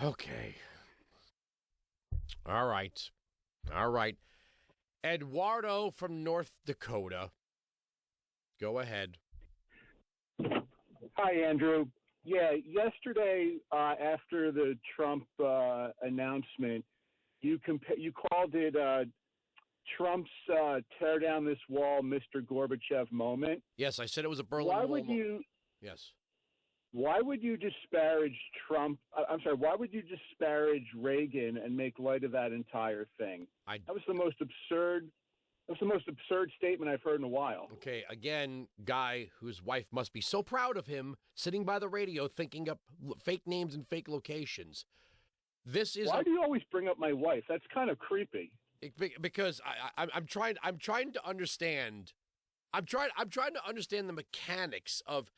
Okay. All right. All right. Eduardo from North Dakota. Go ahead. Hi, Andrew. Yeah, yesterday after the Trump announcement, you called it Trump's tear down this wall, Mr. Gorbachev moment. Yes, I said it was a Berlin Wall. Why would you? Yes. Why would you disparage Trump? I'm sorry. Why would you disparage Reagan and make light of that entire thing? That was the most absurd. That's the most absurd statement I've heard in a while. Okay, again, guy whose wife must be so proud of him, sitting by the radio thinking up fake names and fake locations. This is. Why do you always bring up my wife? That's kind of creepy. Because I'm trying to understand. I'm trying to understand the mechanics of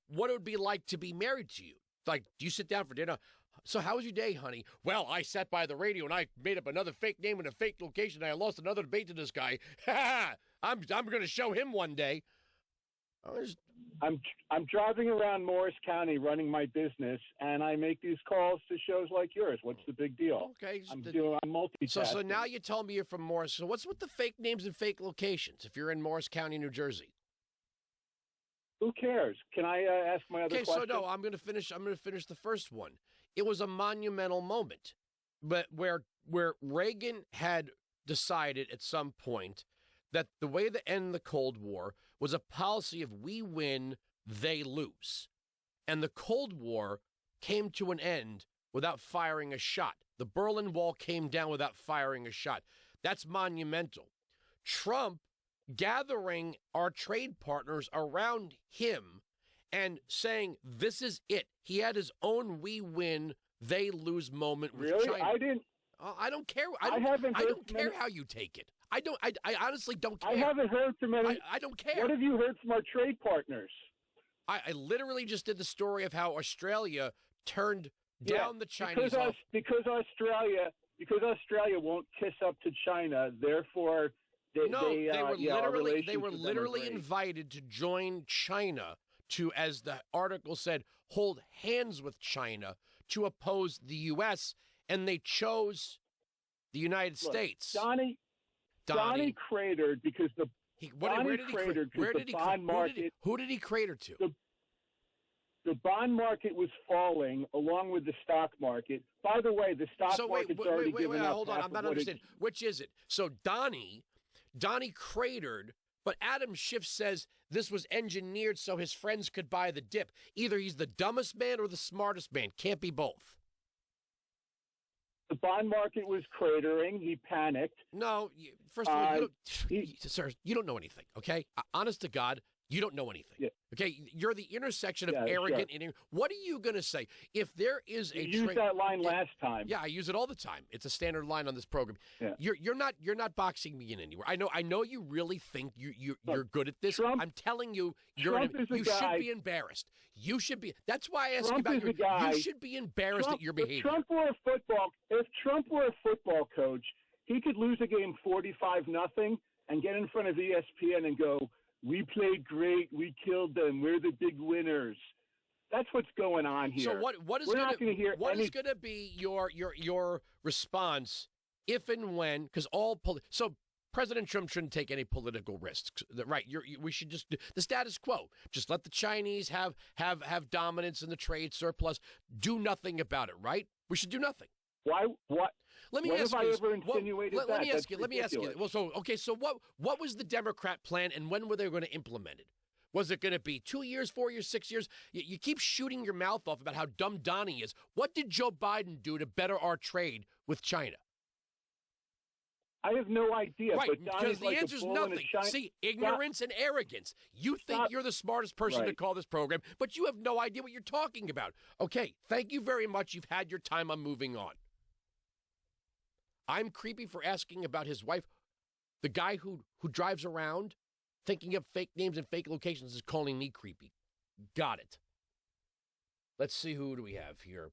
what it would be like to be married to you. Like, do you sit down for dinner? So how was your day, honey? Well, I sat by the radio and I made up another fake name and a fake location. And I lost another debate to this guy. I'm going to show him one day. I'm driving around Morris County running my business, and I make these calls to shows like yours. What's the big deal? Okay, I'm multitasking. So now you tell me you're from Morris. So what's with the fake names and fake locations? If you're in Morris County, New Jersey. Who cares? Can I ask my other question? Okay, so no, I'm going to finish the first one. It was a monumental moment, but where Reagan had decided at some point that the way to end the Cold War was a policy of we win, they lose. And the Cold War came to an end without firing a shot. The Berlin Wall came down without firing a shot. That's monumental. Trump gathering our trade partners around him and saying, this is it. He had his own we win, they lose moment with China. I don't care. I don't care how you take it. I honestly don't care. I haven't heard from any. I don't care. What have you heard from our trade partners? I literally just did the story of how Australia turned down the Chinese because Australia won't kiss up to China. Therefore, they were literally invited to join China to, as the article said, hold hands with China to oppose the U.S. and they chose the United States. Donnie cratered because where did he crater to? The bond market was falling along with the stock market. By the way, the stock market's already given up. Hold on, I'm not understanding. Which is it? So Donnie cratered, but Adam Schiff says this was engineered so his friends could buy the dip. Either he's the dumbest man or the smartest man. Can't be both. The bond market was cratering. He panicked. No, first of all, sir, you don't know anything, okay? Honest to God, you don't know anything. Yeah. Okay, you're the intersection of arrogant and what are you going to say if there is a? You used that line last time. Yeah, I use it all the time. It's a standard line on this program. Yeah. You're not boxing me in anywhere. I know you really think you're good at this. I'm telling you, you should be embarrassed. You should be. That's why I ask you about you should be embarrassed at your behavior. If Trump were a football coach, he could lose a game 45-0 and get in front of ESPN and go, "We played great. We killed them. We're the big winners." That's what's going on here. So what is going to be your response if and when? Because so President Trump shouldn't take any political risks, right? We should just the status quo. Just let the Chinese have dominance in the trade surplus. Do nothing about it, right? We should do nothing. Why? What? Let me ask you. Let me ask you. Well, so what was the Democrat plan, and when were they going to implement it? Was it going to be 2 years, 4 years, 6 years? You keep shooting your mouth off about how dumb Donnie is. What did Joe Biden do to better our trade with China? I have no idea. Right, but because the answer is nothing. See, ignorance and arrogance. You think you're the smartest person to call this program, but you have no idea what you're talking about. Okay, thank you very much. You've had your time. I'm moving on. I'm creepy for asking about his wife. The guy who drives around thinking of fake names and fake locations is calling me creepy. Got it. Let's see, who do we have here?